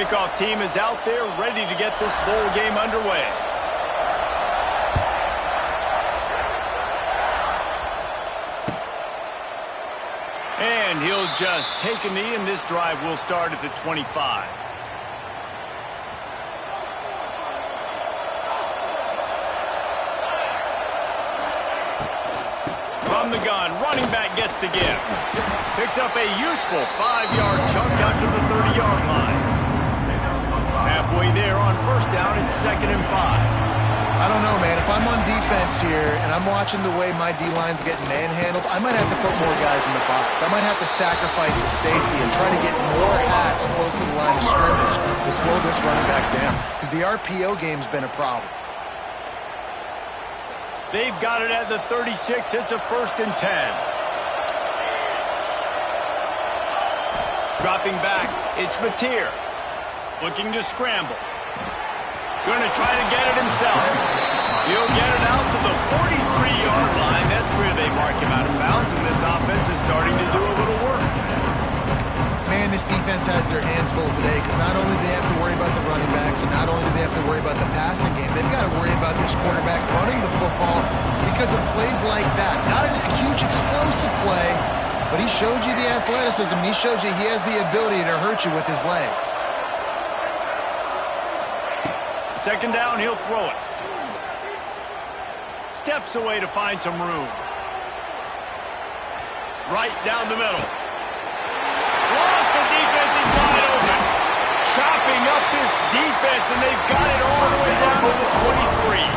Kickoff team is out there ready to get this bowl game underway. And he'll just take a knee, and this drive will start at the 25. From the gun, running back gets to give. Picks up a useful 5-yard chunk out to the 30-yard line. Halfway there on first down, it's 2nd and 5. I don't know, man. If I'm on defense here and I'm watching the way my D-line's getting manhandled, I might have to put more guys in the box. I might have to sacrifice a safety and try to get more hats close to the line of scrimmage to slow this running back down, because the RPO game's been a problem. They've got it at the 36. It's a 1st and 10. Dropping back, it's Mateer. Looking to scramble. Going to try to get it himself. He'll get it out to the 43-yard line. That's where they mark him out of bounds, and this offense is starting to do a little work. Man, this defense has their hands full today, because not only do they have to worry about the running backs, and not only do they have to worry about the passing game, they've got to worry about this quarterback running the football because of plays like that. Not a huge explosive play, but he showed you the athleticism. He showed you he has the ability to hurt you with his legs. 2nd down, he'll throw it. Steps away to find some room. Right down the middle. Lost the defense, he's wide open. Chopping up this defense, and they've got it all the way down to the 23.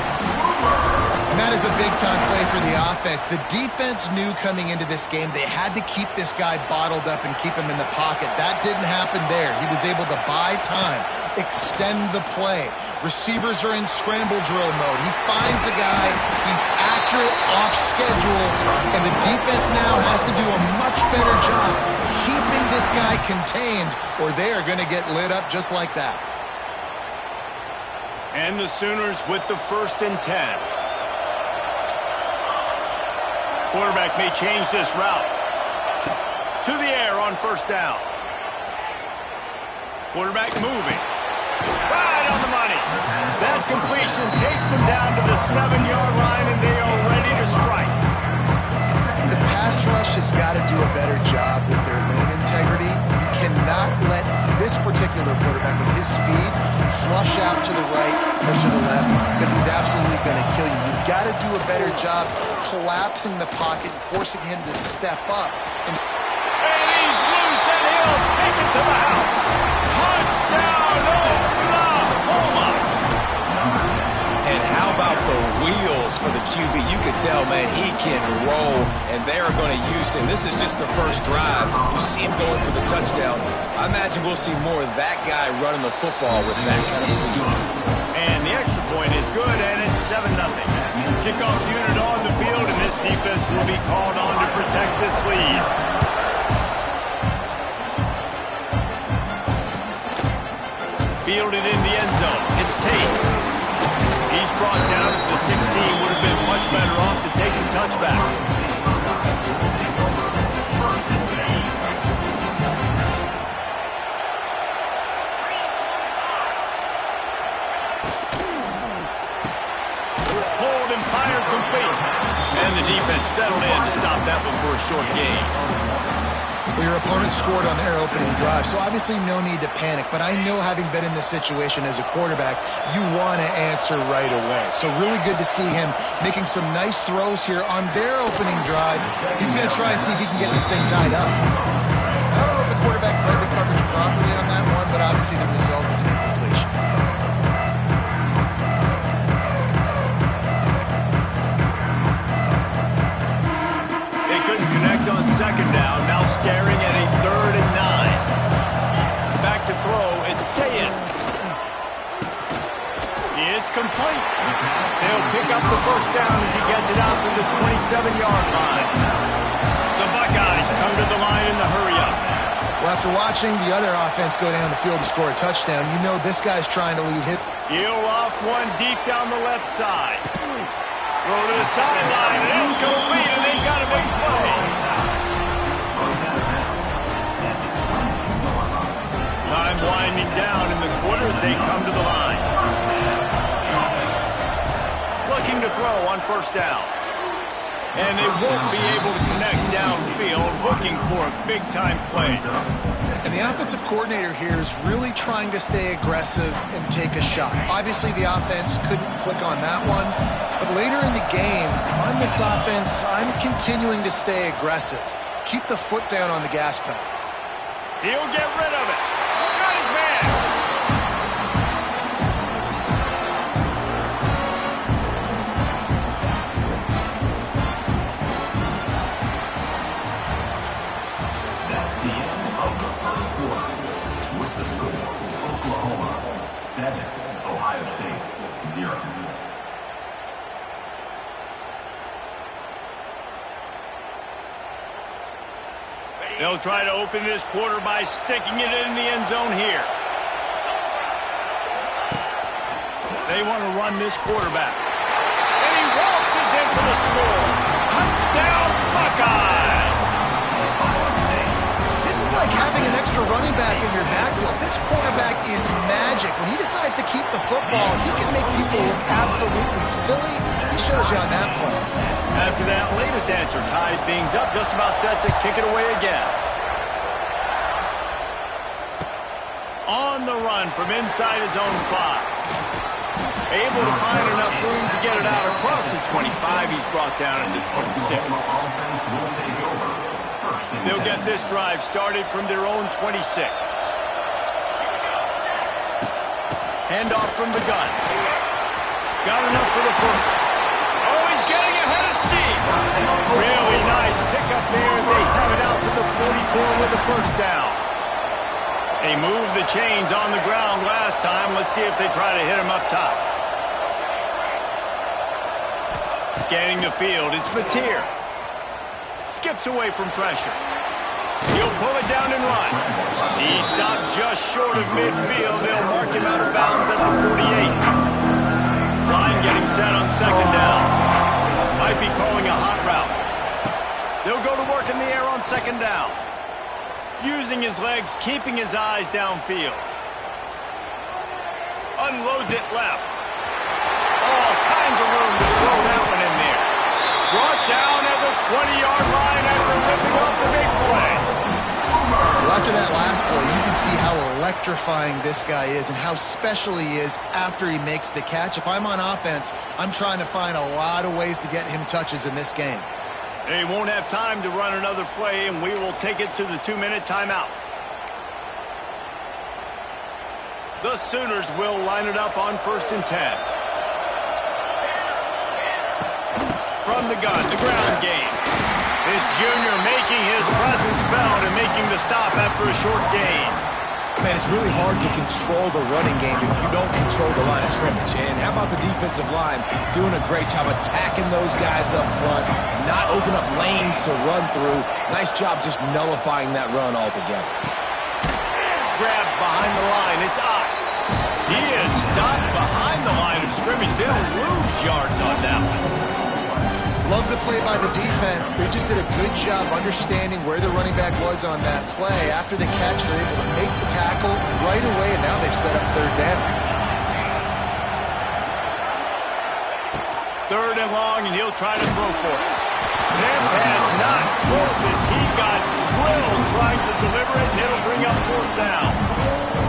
And that is a big-time play for the offense. The defense knew coming into this game they had to keep this guy bottled up and keep him in the pocket. That didn't happen there. He was able to buy time, extend the play. Receivers are in scramble drill mode. He finds a guy, he's accurate, off schedule, and the defense now has to do a much better job keeping this guy contained, or they are going to get lit up just like that. And the Sooners with the 1st and 10. Quarterback may change this route. To the air on 1st down. Quarterback moving. Right on the money. That completion takes them down to the 7-yard line, and they are ready to strike. The pass rush has got to do a better job with their lane integrity. You cannot let this particular quarterback with his speed flush out to the right or to the left, because he's absolutely going to kill you. You've got to do a better job collapsing the pocket and forcing him to step up. And he's loose, and he'll take it to the house. Touchdown, Oklahoma! And how about the wheels for the QB? You can tell, man, he can roll, and they are going to use him. This is just the first drive. You see him going for the touchdown. I imagine we'll see more of that guy running the football with that kind of speed. And the extra point is good, and it's 7-0. Kickoff unit on the field, and this defense will be called on to protect this lead. Fielded in the end zone. It's Tate. He's brought down to the 16. Would have been much better off to take the touchback. Hold and fire complete. And the defense settled in to stop that one for a short gain. Well, your opponent scored on their opening drive, so obviously no need to panic. But I know, having been in this situation as a quarterback, you want to answer right away. So really good to see him making some nice throws here on their opening drive. He's going to try and see if he can get this thing tied up. I don't know if the quarterback read the coverage properly on that one, but obviously the result is an incompletion. They couldn't connect on 2nd down. Now staring at a 3rd and 9. Back to throw. It's Sayed. It's complete. They'll pick up the 1st down as he gets it out to the 27-yard line. The Buckeyes come to the line in the hurry-up. Well, after watching the other offense go down the field and score a touchdown, you know this guy's trying to lead hit. He'll off one deep down the left side. Throw to the sideline, and it's complete, and they've got a big play. Time winding down in the field as they come to the line. Looking to throw on first down. And they won't be able to connect downfield, looking for a big-time play. And the offensive coordinator here is really trying to stay aggressive and take a shot. Obviously, the offense couldn't click on that one. But later in the game, if I'm this offense, I'm continuing to stay aggressive. Keep the foot down on the gas pedal. He'll get rid of it. Got his man. That's the end of the first quarter. With the score, Oklahoma 7, Ohio State 0. They'll try to open this quarter by sticking it in the end zone here. They want to run this quarterback. And he waltzes in for the score. Touchdown, Buckeyes! This is like having an extra running back in your backfield. This quarterback is magic. When he decides to keep the football, he can make people look absolutely silly. He shows you on that play. After that latest answer tied things up, just about set to kick it away again. On the run from inside his own 5. Able to find enough room to get it out across the 25. He's brought down into 26. They'll get this drive started from their own 26. Handoff from the gun. Got enough for the first. Oh, he's getting ahead of steam. Really nice pickup there as they have it out to the 44 with the first down. They moved the chains on the ground last time. Let's see if they try to hit him up top. Scanning the field, it's Mateer. Skips away from pressure. He'll pull it down and run. He stopped just short of midfield. They'll mark him out of bounds at the 48. Line getting set on second down. Might be calling a hot route. They'll go to work in the air on second down. Using his legs, keeping his eyes downfield. Unloads it left. All kinds of room to throw that one in there. Brought down at the 20-yard line after ripping off the big play. Well, after that last play, you can see how electrifying this guy is and how special he is after he makes the catch. If I'm on offense, I'm trying to find a lot of ways to get him touches in this game. They won't have time to run another play, and we will take it to the 2-minute timeout. The Sooners will line it up on 1st and 10. From the gun, the ground game. This junior making his presence felt and making the stop after a short gain. Man, it's really hard to control the running game if you don't control the line of scrimmage. And how about the defensive line doing a great job attacking those guys up front, not open up lanes to run through. Nice job just nullifying that run altogether. Grabbed behind the line, it's Ott. He is stopped behind the line of scrimmage. They'll lose yards on that one. Love the play by the defense. They just did a good job understanding where the running back was on that play. After the catch, they're able to make the tackle right away, and now they've set up third down. 3rd and long, and he'll try to throw for it. That pass not close as he got drilled trying to deliver it, and it'll bring up 4th down.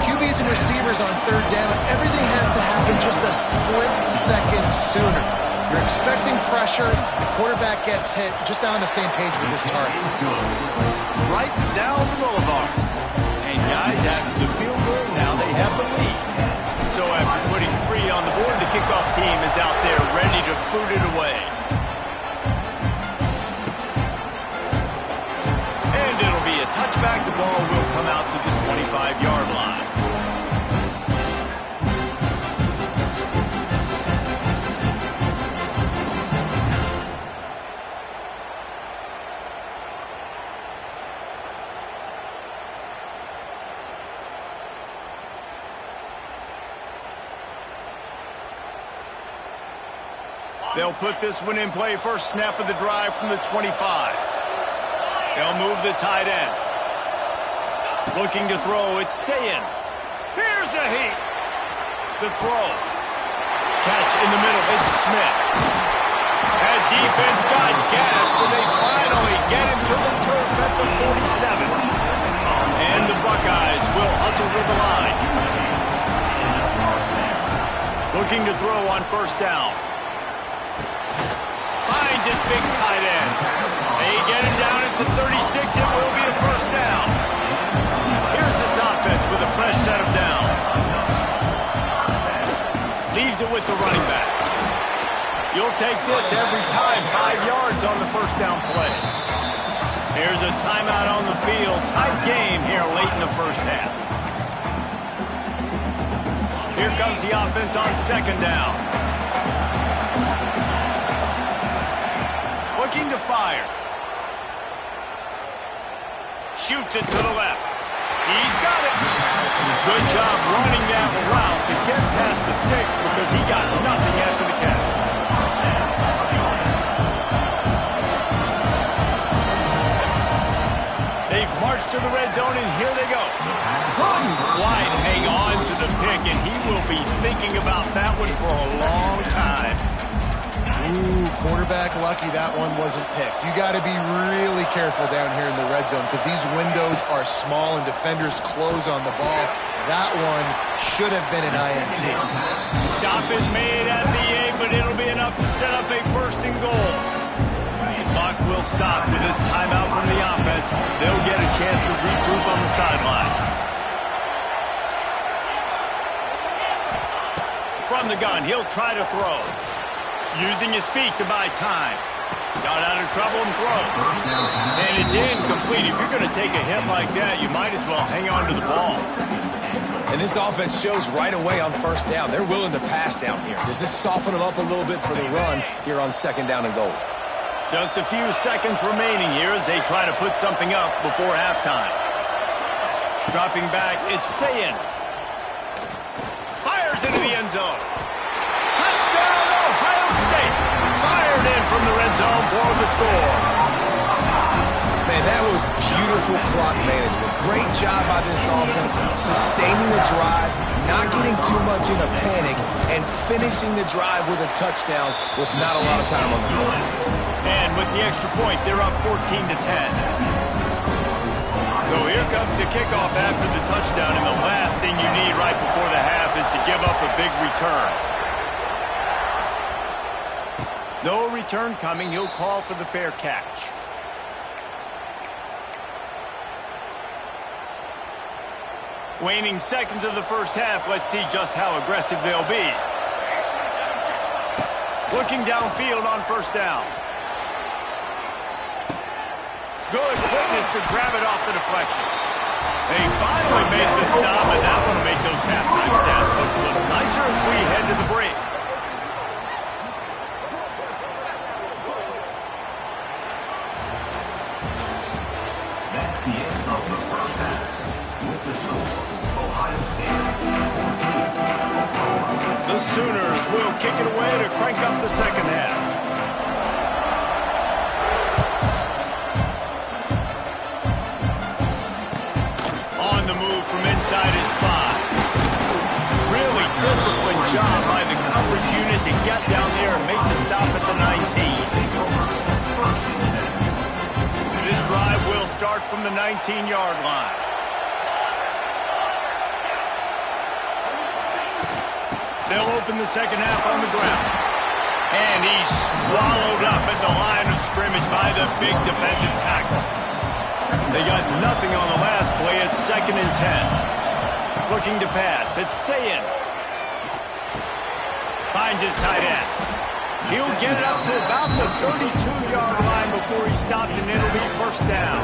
QBs and receivers on 3rd down, everything has to happen just a split second sooner. You're expecting pressure, the quarterback gets hit, just on the same page with his target. Right down the boulevard. And guys, after the field goal, now they have the lead. So after putting 3 on the board, the kickoff team is out there ready to boot it away. And it'll be a touchback. The ball will come out to the 25-yard line. They'll put this one in play. First snap of the drive from the 25. They'll move the tight end. Looking to throw, it's Sayin. Here's a heat. The throw. Catch in the middle. It's Smith. That defense got gas, but they finally get him to the turf at the 47. And the Buckeyes will hustle to the line. Looking to throw on first down. Finds his big tight end. They get him down at the 36. It will be a first down. Here's this offense with a fresh set of downs. Leaves it with the running back. You'll take this every time. 5 yards on the first down play. Here's a timeout on the field. Tight game here late in the first half. Here comes the offense on second down. Looking to fire. Shoots it to the left. He's got it. Good job running that route to get past the sticks because he got nothing after the catch. They've marched to the red zone, and here they go. Couldn't quite hang on to the pick, and he will be thinking about that one for a long time. Ooh, quarterback lucky that one wasn't picked. You got to be really careful down here in the red zone because these windows are small and defenders close on the ball. That one should have been an INT. Stop is made at the 8, but it'll be enough to set up a first and goal. Clock will stop with this timeout from the offense. They'll get a chance to regroup on the sideline. From the gun, he'll try to throw. Using his feet to buy time. Got out of trouble and throws. And it's incomplete. If you're going to take a hit like that, you might as well hang on to the ball. And this offense shows right away on first down. They're willing to pass down here. Does this soften them up a little bit for the run here on second down and goal? Just a few seconds remaining here as they try to put something up before halftime. Dropping back, it's Sayin. Fires into the end zone. Touchdown, Ohio State. Fired in from the red zone for the score. Man, that was beautiful clock management. Great job by this offense, sustaining the drive, not getting too much in a panic, and finishing the drive with a touchdown with not a lot of time on the clock. And with the extra point, they're up 14-10. So here comes the kickoff after the touchdown, and the last thing you need right before the half is to give up a big return. No return coming. He'll call for the fair catch. Waning seconds of the first half. Let's see just how aggressive they'll be. Looking downfield on first down. Good quickness to grab it off the deflection. They finally make the stop, and that one will make those halftime stats look a little nicer as we head to the break. That's the end of the first half. With the score, Ohio State 14, Oklahoma. The Sooners will kick it away to crank up the second half. Inside his spot. Really disciplined job by the coverage unit to get down there and make the stop at the 19. This drive will start from the 19-yard line. They'll open the second half on the ground. And he's swallowed up at the line of scrimmage by the big defensive tackle. They got nothing on the last play. It's 2nd and 10. Looking to pass. It's Sayin. Finds his tight end. He'll get it up to about the 32-yard line before he's stopped, and it'll be first down.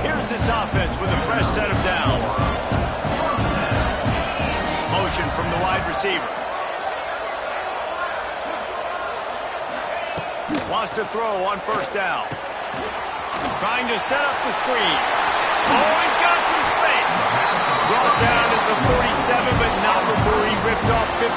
Here's this offense with a fresh set of downs. Motion from the wide receiver. Wants to throw on first down. Trying to set up the screen. Oh, he's got some space. Brought down at the 47, but not before he ripped off 15.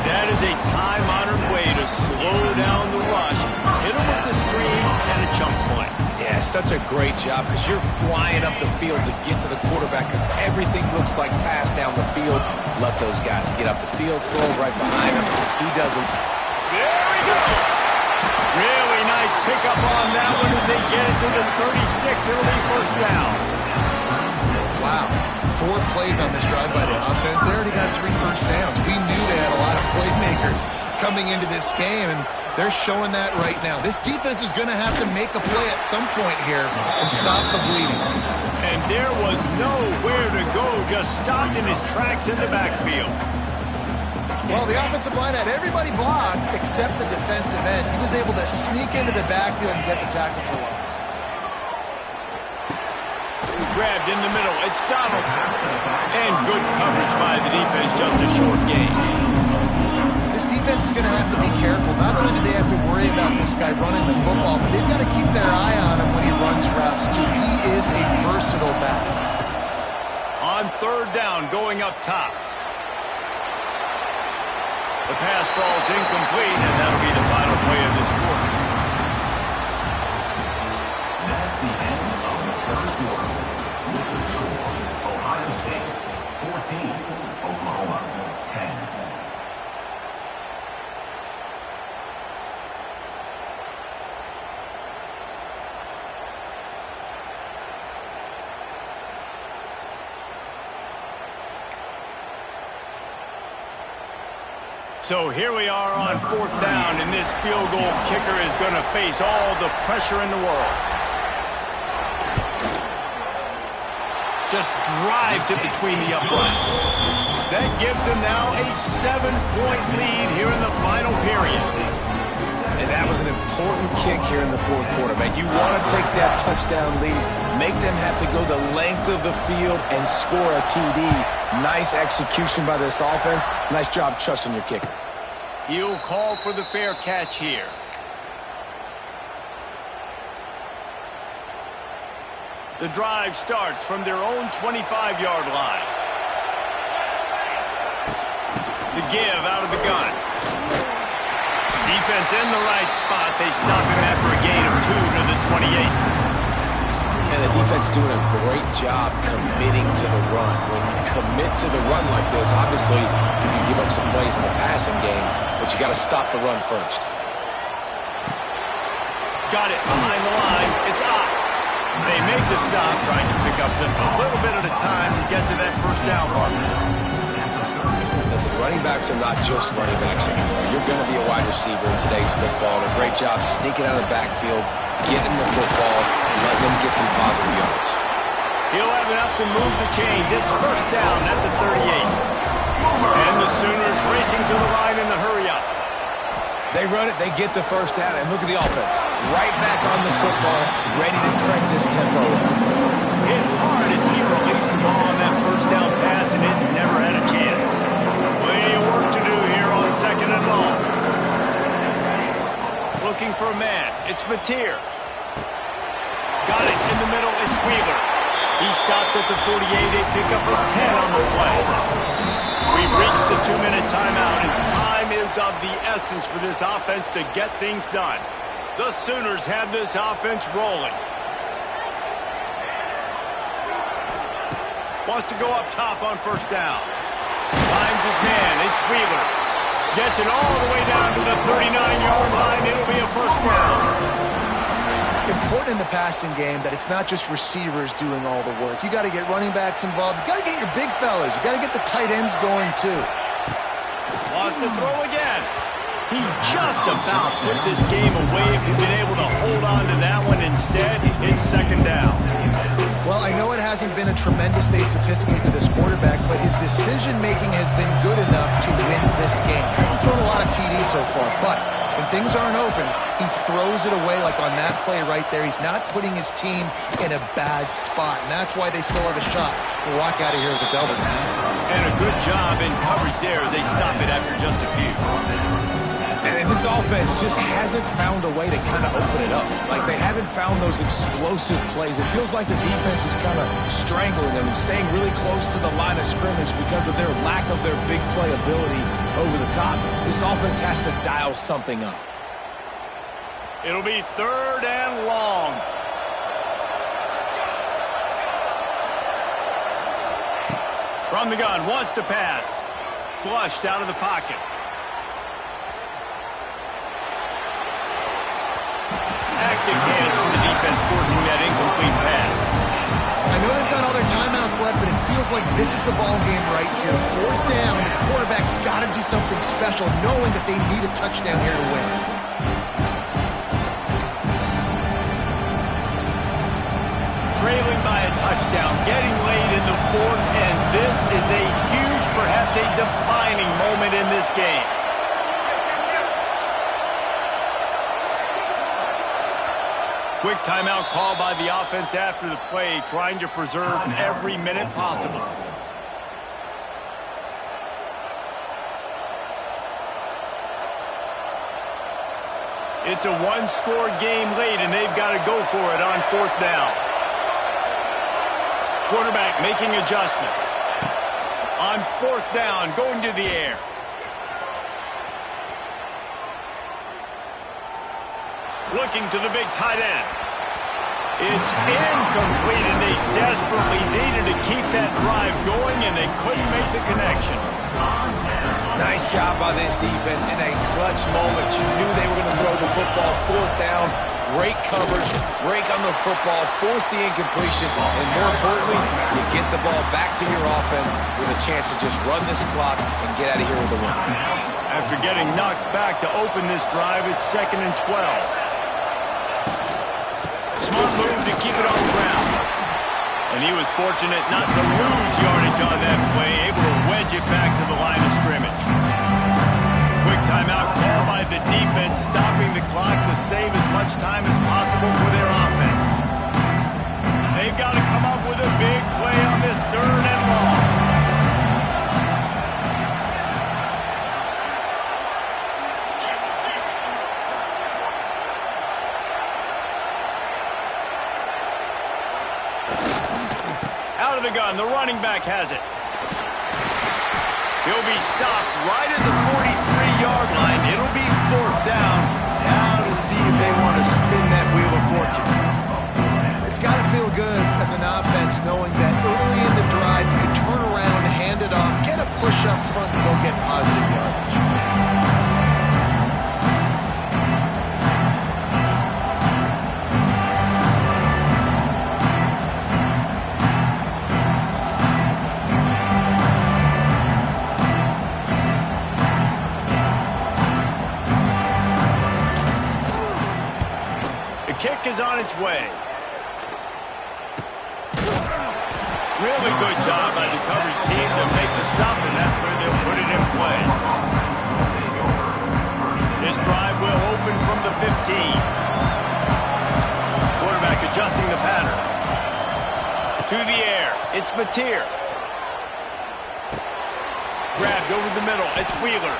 That is a time-honored way to slow down the rush. Hit him with the screen and a chunk play. Yeah, such a great job because you're flying up the field to get to the quarterback because everything looks like pass down the field. Let those guys get up the field, throw right behind him. He doesn't. There he goes. Really nice pickup on that one as they get it to the 36. It'll be first down. Wow. 4 plays on this drive by the offense. They already got 3 first downs. We knew they had a lot of playmakers coming into this game, and they're showing that right now. This defense is going to have to make a play at some point here and stop the bleeding. And there was nowhere to go, just stopped in his tracks in the backfield. Well, the offensive line had everybody blocked except the defensive end. He was able to sneak into the backfield and get the tackle for loss. Grabbed in the middle. It's Donaldson. And good coverage by the defense, just a short gain. This defense is going to have to be careful. Not only do they have to worry about this guy running the football, but they've got to keep their eye on him when he runs routes, too. He is a versatile back. On third down, going up top. The pass falls incomplete, and that'll be the final play of this quarter. That's the end of the third quarter. With the score, Ohio State 14, Oklahoma 10. So here we are on fourth down, and this field goal kicker is going to face all the pressure in the world. Just drives it between the uprights. That gives him now a 7-point lead here in the final period. And that was an important kick here in the fourth quarter, man. You want to take that touchdown lead, make them have to go the length of the field and score a TD. Nice execution by this offense. Nice job trusting your kicker. He'll call for the fair catch here. The drive starts from their own 25-yard line. The give out of the gun. Defense in the right spot. They stop him after a gain of 2 to the 28. And the defense doing a great job committing to the run. When you commit to the run like this, obviously you can give up some plays in the passing game, but you got to stop the run first. Got it behind the line. It's up. They make the stop, trying to pick up just a little bit at a time to get to that first down mark. Listen, running backs are not just running backs anymore. You're going to be a wide receiver in today's football. And a great job sneaking out of the backfield, getting the football, and letting them get some positive yards. He'll have enough to move the chains. It's first down at the 38. And the Sooners racing to the line in the hurry-up. They run it, they get the first down, and look at the offense. Right back on the football, ready to crank this tempo up. Hit hard as he released the ball on that first down pass, and it never had a chance. Plenty of work to do here on second and long. Looking for a man. It's Mateer. Got it in the middle. It's Wheeler. He stopped at the 48. A pickup of 10 on the play. We've reached the 2-minute timeout, and time is of the essence for this offense to get things done. The Sooners have this offense rolling. Wants to go up top on first down. Finds his man. It's Wheeler. Gets it all the way down to the 39-yard line. It'll be a first down. Important in the passing game that it's not just receivers doing all the work. You got to get running backs involved. You got to get your big fellas. You got to get the tight ends going too. Lost to throw again. He just about put this game away if he'd been able to hold on to that one. Instead, it's second down. Well, I know it hasn't been a tremendous day statistically for this quarterback, but his decision-making has been good enough to win this game. Hasn't thrown a lot of TDs so far, but when things aren't open, he throws it away like on that play right there. He's not putting his team in a bad spot, and that's why they still have a shot to walk out of here with a W. And a good job in coverage there as they stop it after just a few. And this offense just hasn't found a way to kind of open it up. Like, they haven't found those explosive plays. It feels like the defense is kind of strangling them and staying really close to the line of scrimmage because of their lack of their big play ability over the top. This offense has to dial something up. It'll be third and long. From the gun, wants to pass. Flushed out of the pocket. Active hands from the defense forcing that incomplete pass. I know they've got all their timeouts left, but it feels like this is the ball game right here. Fourth down, the quarterback's got to do something special, knowing that they need a touchdown here to win. Trailing by a touchdown, getting late in the fourth, and this is a huge, perhaps a defining moment in this game. Quick timeout call by the offense after the play, trying to preserve every minute possible. It's a one-score game late, and they've got to go for it on fourth down. Quarterback making adjustments. On fourth down, going to the air. Looking to the big tight end. It's incomplete, and they desperately needed to keep that drive going, and they couldn't make the connection. Nice job by this defense in a clutch moment. You knew they were going to throw the football. Fourth down, great coverage, break on the football, force the incompletion, and more importantly, you get the ball back to your offense with a chance to just run this clock and get out of here with a win. After getting knocked back to open this drive, it's 2nd and 12. Smart move to keep it on the ground. And he was fortunate not to lose yardage on that play, able to wedge it back to the line of scrimmage. Quick timeout call by the defense, stopping the clock to save as much time as possible for their offense. They've got to come up with a big play on this 3rd and long. Out of the gun, the running back has it. He'll be stopped right at the 43-yard line. It'll be 4th down. Now to see if they want to spin that wheel of fortune. It's got to feel good as an offense knowing that early in the drive you can turn around, hand it off, get a push up front, and go get positive yardage. Is on its way. Really good job by the coverage team to make the stop, and that's where they'll put it in play. This drive will open from the 15. Quarterback adjusting the pattern. To the air. It's Mateer. Grabbed over the middle. It's Wheeler.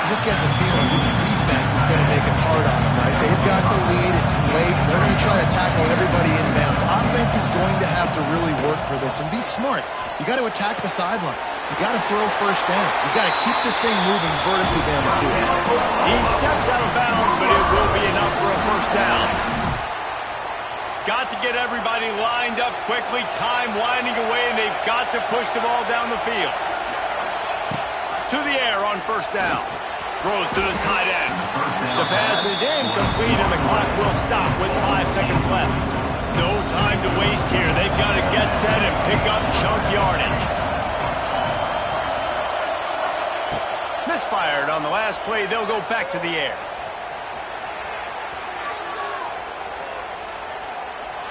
Just getting the feeling this defense is going to make it hard on them, right? They've got the lead. It's late. They're going to try to tackle everybody inbounds. Offense is going to have to really work for this and be smart. You got to attack the sidelines. You got to throw first downs. You got to keep this thing moving vertically down the field. He steps out of bounds, but it will be enough for a first down. Got to get everybody lined up quickly. Time winding away, and they've got to push the ball down the field. To the air on first down. Throws to the tight end. The pass is incomplete, and the clock will stop with 5 seconds left. No time to waste here. They've got to get set and pick up chunk yardage. Misfired on the last play. They'll go back to the air.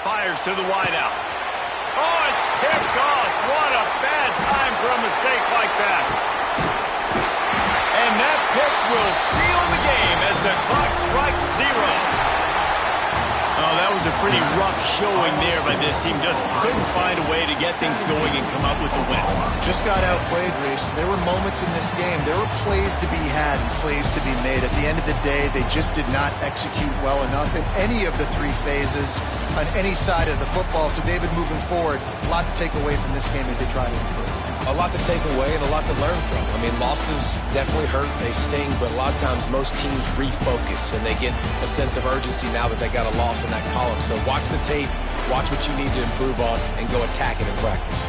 Fires to the wideout. Oh, it's picked off. What a bad time for a mistake like that. And that pick will seal the game as the clock strikes 0. Oh, that was a pretty rough showing there by this team. Just couldn't find a way to get things going and come up with the win. Just got outplayed, Reese. There were moments in this game. There were plays to be had and plays to be made. At the end of the day, they just did not execute well enough in any of the 3 phases on any side of the football. So, David, moving forward, a lot to take away from this game as they try to improve. A lot to take away and a lot to learn from. I mean, losses definitely hurt, they sting, but a lot of times most teams refocus and they get a sense of urgency now that they got a loss in that column. So watch the tape, watch what you need to improve on, and go attack it in practice.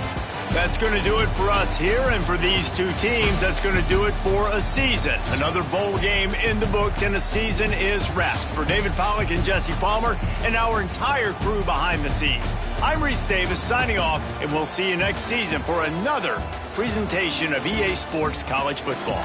That's going to do it for us here, and for these two teams, that's going to do it for a season. Another bowl game in the books, and a season is wrapped. For David Pollack and Jesse Palmer and our entire crew behind the scenes, I'm Reese Davis signing off, and we'll see you next season for another presentation of EA Sports College Football.